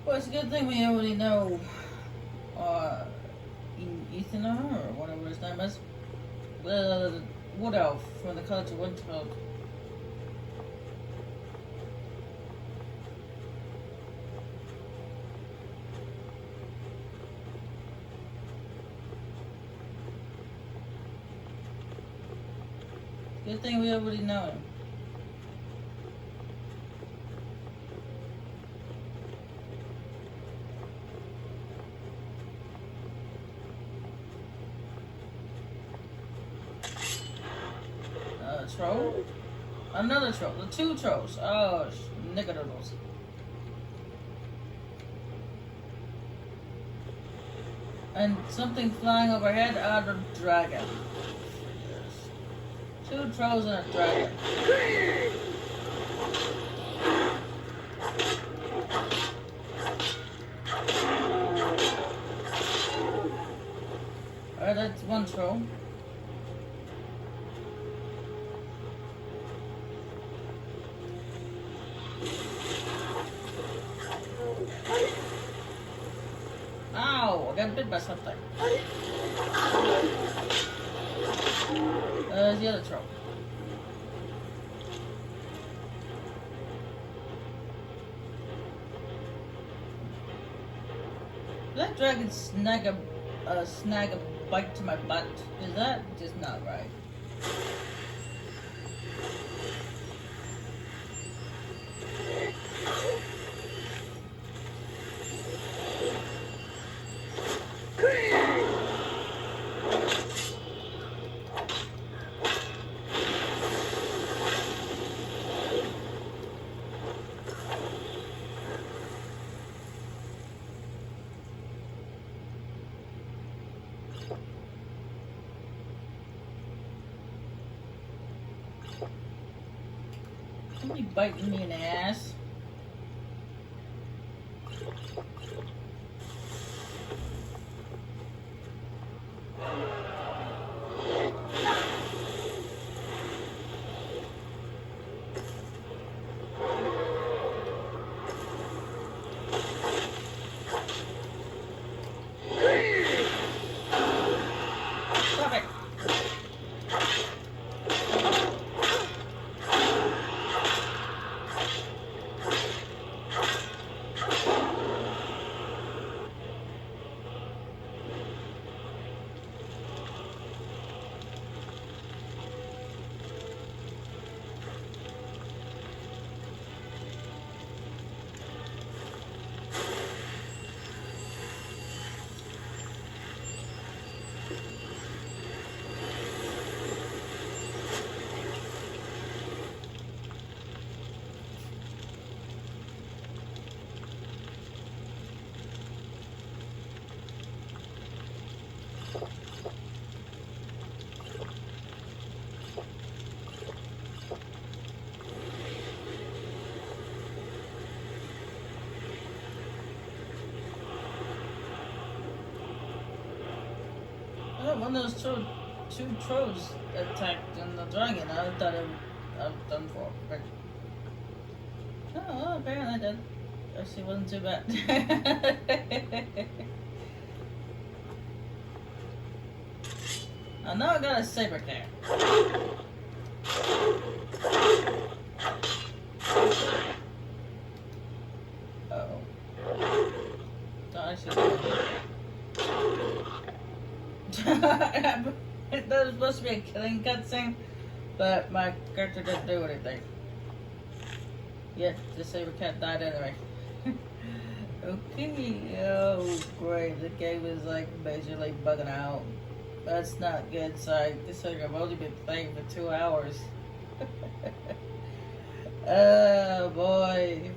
Well, it's a good thing we already know uh, Ethan or whatever his name is. The Wood Elf from the College of Winterfell. Good thing we already know him. Troll? Another troll. The two trolls. Oh, niggadoodles. And something flying overhead out of dragon. Two trolls and a dragon. Alright, that's one troll. Ow! I got bit by something. There's the other troll. Did that dragon snag a bite to my butt? Is that just not right? Somebody biting me in the ass. Stop it. Oh, one of those two trolls attacked on the dragon. I thought I was done for. But oh, well, apparently I did. Actually, wasn't too bad. I know I got a saber there. Uh-oh. Thought I should that was supposed to be a killing cutscene, but my character didn't do anything. Yet the saber cat died anyway. Okay, oh great, the game is like basically bugging out. That's not good, so I've only been playing for 2 hours. Oh boy.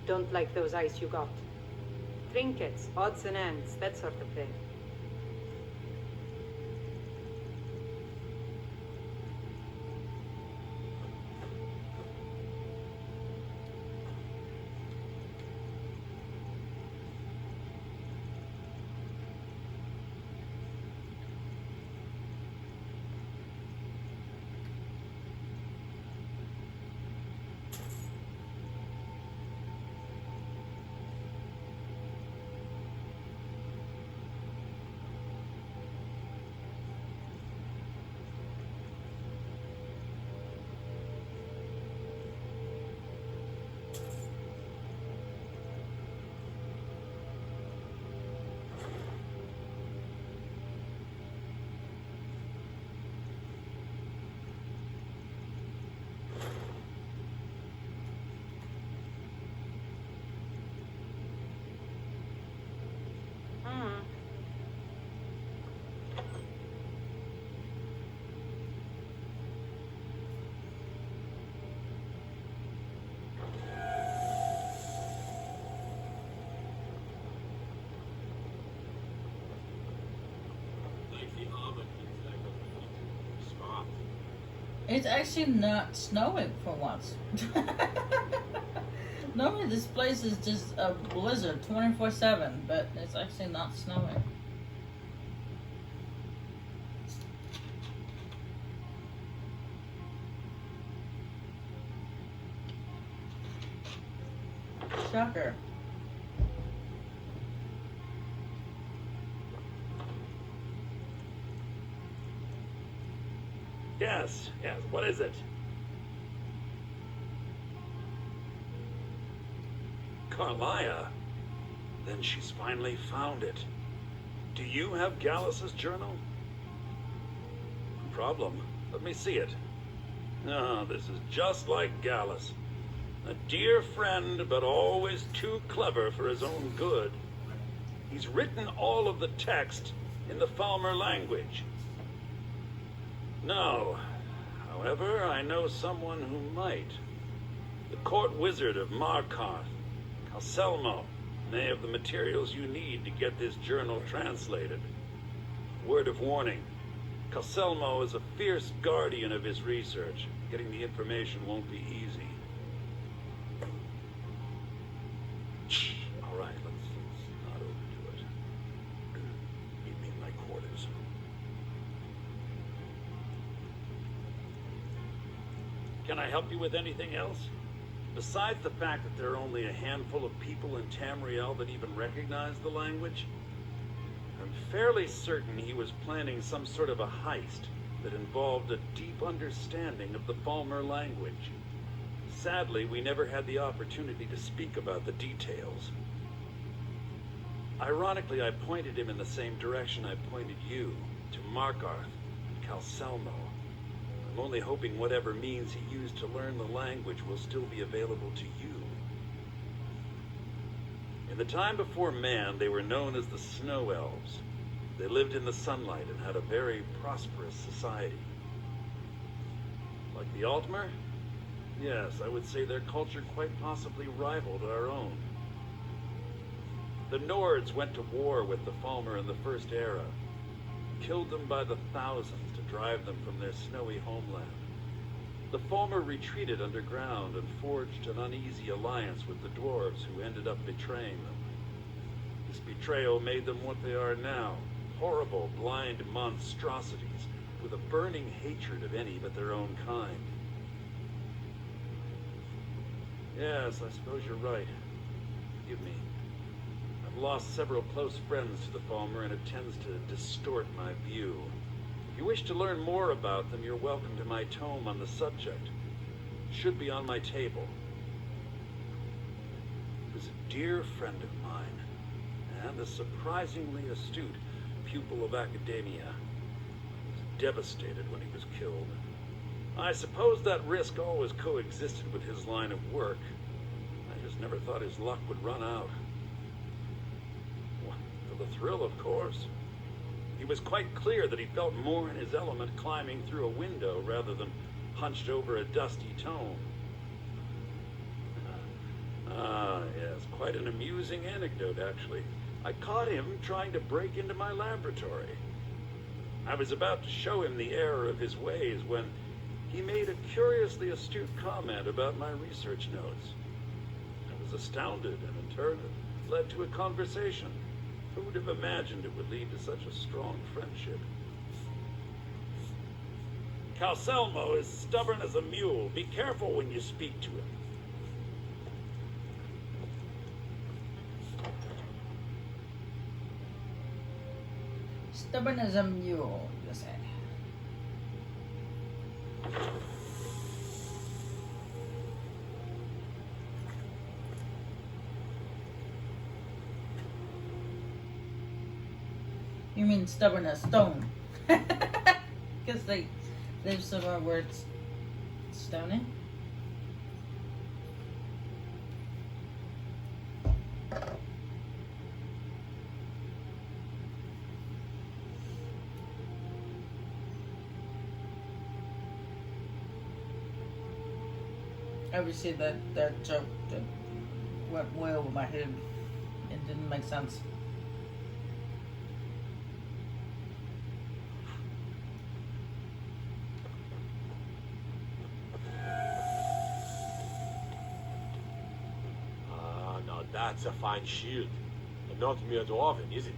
Don't like those eyes you got. Trinkets, odds and ends, that sort of thing. It's actually not snowing for once. Normally this place is just a blizzard 24/7, but it's actually not snowing. Shocker. Yes, what is it? Carlia? Then she's finally found it. Do you have Gallus's journal? No problem. Let me see it. Ah, this is just like Gallus. A dear friend, but always too clever for his own good. He's written all of the text in the Falmer language. No. However, I know someone who might. The court wizard of Markarth, Calselmo, may have the materials you need to get this journal translated. Word of warning, Calselmo is a fierce guardian of his research. Getting the information won't be easy. Shh. All right, let's not overdo it. Meet me in my quarters. Can I help you with anything else? Besides the fact that there are only a handful of people in Tamriel that even recognize the language, I'm fairly certain he was planning some sort of a heist that involved a deep understanding of the Falmer language. Sadly, we never had the opportunity to speak about the details. Ironically, I pointed him in the same direction I pointed you, to Markarth and Calselmo. I'm only hoping whatever means he used to learn the language will still be available to you. In the time before man, they were known as the Snow Elves. They lived in the sunlight and had a very prosperous society. Like the Altmer? Yes, I would say their culture quite possibly rivaled our own. The Nords went to war with the Falmer in the First Era, killed them by the thousands to drive them from their snowy homeland. The Falmer retreated underground and forged an uneasy alliance with the dwarves who ended up betraying them. This betrayal made them what they are now, horrible, blind monstrosities with a burning hatred of any but their own kind. Yes, I suppose you're right. Forgive me. I've lost several close friends to the Falmer, and it tends to distort my view. If you wish to learn more about them, you're welcome to my tome on the subject. It should be on my table. He was a dear friend of mine, and a surprisingly astute pupil of academia. I was devastated when he was killed. I suppose that risk always coexisted with his line of work. I just never thought his luck would run out. Well, for the thrill, of course. He was quite clear that he felt more in his element climbing through a window rather than hunched over a dusty tome. Ah, yes, quite an amusing anecdote, actually. I caught him trying to break into my laboratory. I was about to show him the error of his ways when he made a curiously astute comment about my research notes. I was astounded, and in turn it led to a conversation. Who would have imagined it would lead to such a strong friendship? Calcelmo is stubborn as a mule. Be careful when you speak to him. Stubborn as a mule, you say. You mean stubborn as stone? Because they've similar words. Stony. Obviously that joke that went way over my head. It didn't make sense. Now that's a fine shield. And not mere dwarven, is it?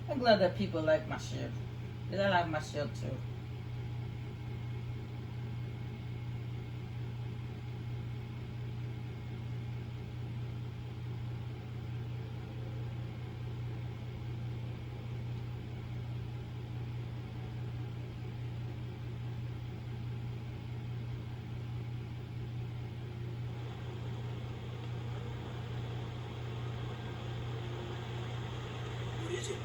I'm glad that people like my shield. Because I like my shield too. What is it?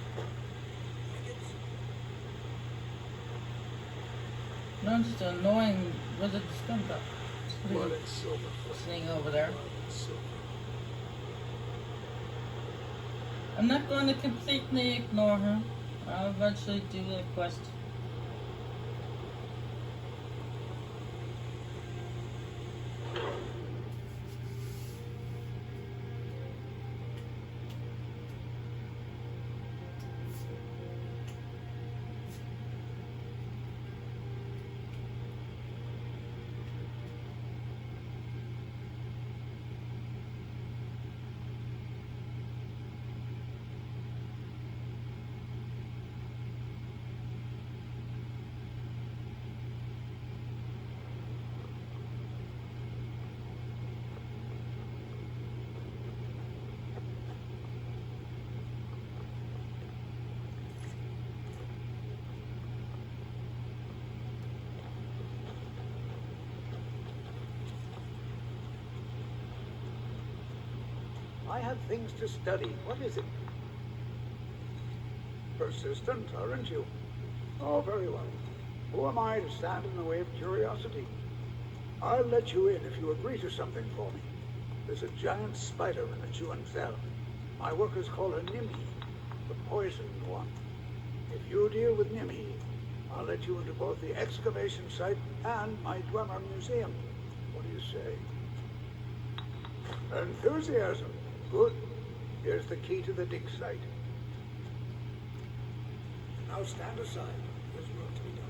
No, I'm just annoying wizard skunk up. Blood and silver. Sitting over there. Blood and silver. I'm not going to completely ignore her. I'll eventually do the quest. I have things to study. What is it? Persistent, aren't you? Oh, very well. Who am I to stand in the way of curiosity? I'll let you in if you agree to something for me. There's a giant spider in the chewing cell. My workers call her Nimi, the poisoned one. If you deal with Nimi, I'll let you into both the excavation site and my Dwemer Museum. What do you say? Enthusiasm. Good. Here's the key to the dig site. Now stand aside. There's work to be done.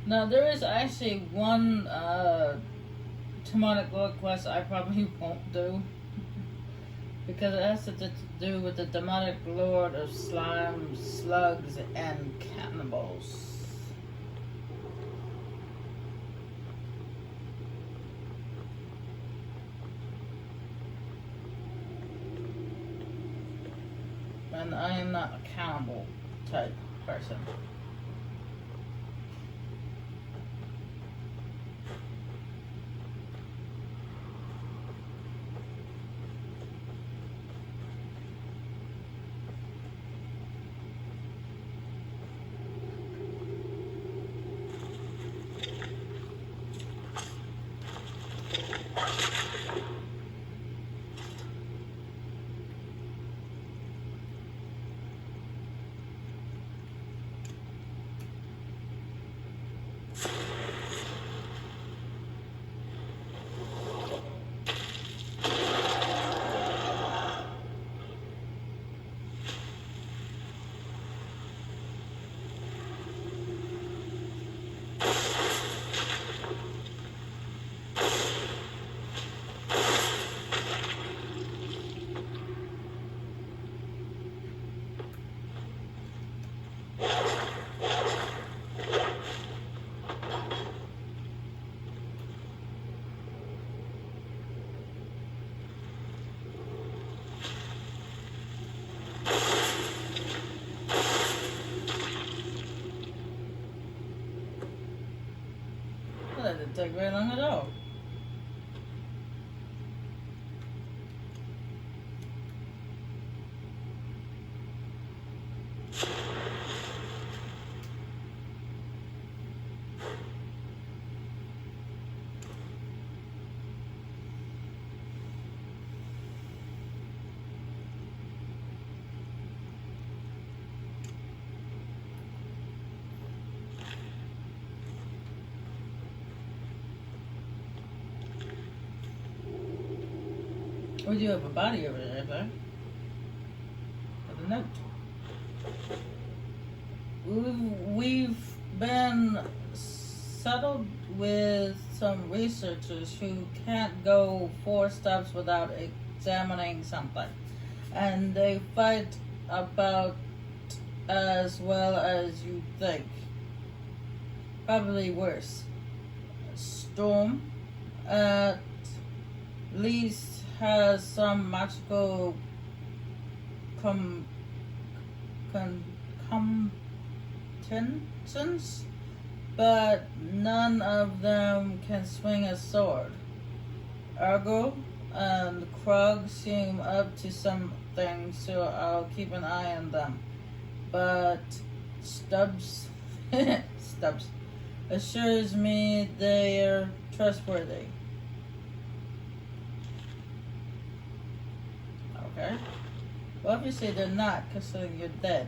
Now there is actually one demonic lord quest I probably won't do because it has to do with the demonic lord of slime, slugs, and cannibals. And I am not a cannibal type person. didn't take very long at all. Or do you have a body over there, though? With a note. We've been settled with some researchers who can't go 4 steps without examining something. And they fight about as well as you think. Probably worse. Storm at least has some magical competence, but none of them can swing a sword. Argo and Krog seem up to something, so I'll keep an eye on them. But Stubbs assures me they're trustworthy. Okay. Well, obviously they're not, because you're dead.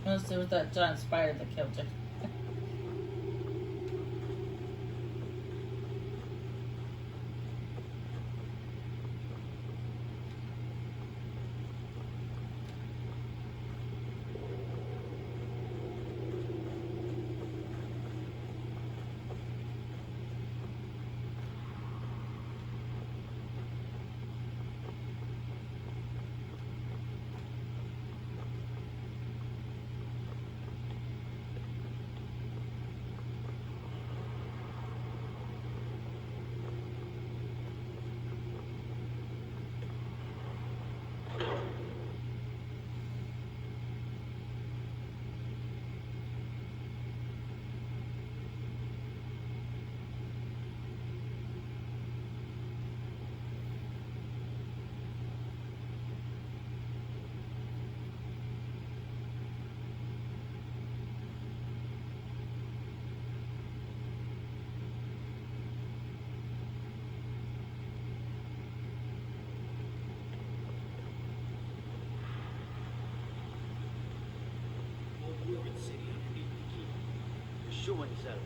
Unless there was that giant spider that killed you. Shooing cell.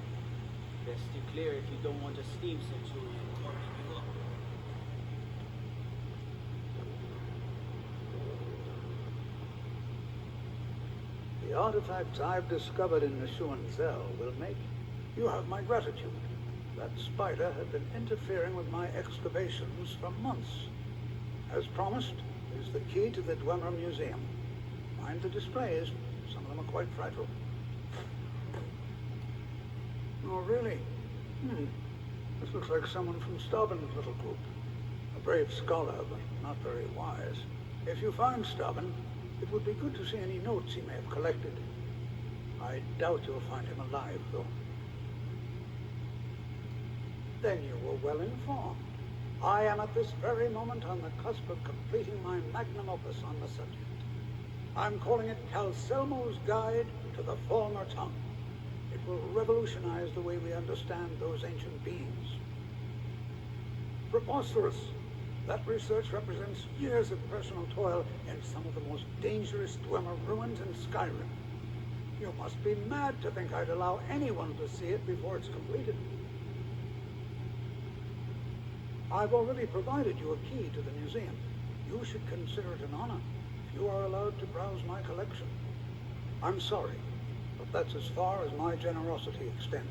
Best steer clear if you don't want a steam centurion covering you up. The artifacts I've discovered in the Schuan cell will make you have my gratitude. That spider had been interfering with my excavations for months. As promised, is the key to the Dwemer Museum. Mind the displays. Some of them are quite frightful. Oh, really? This looks like someone from Stauben's little group. A brave scholar, but not very wise. If you find Stauben, it would be good to see any notes he may have collected. I doubt you'll find him alive, though. Then you were well informed. I am at this very moment on the cusp of completing my magnum opus on the subject. I'm calling it Calselmo's Guide to the Former Tongue. It will revolutionize the way we understand those ancient beings. Preposterous! That research represents years of personal toil in some of the most dangerous Dwemer ruins in Skyrim. You must be mad to think I'd allow anyone to see it before it's completed. I've already provided you a key to the museum. You should consider it an honor if you are allowed to browse my collection. I'm sorry, but that's as far as my generosity extends.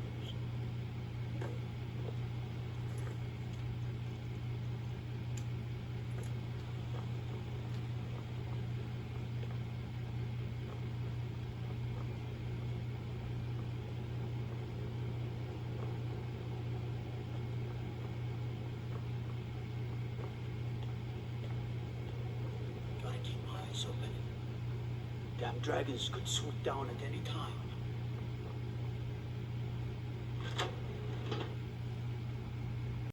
keep my eyes open. Damn dragons could swoop down at any time.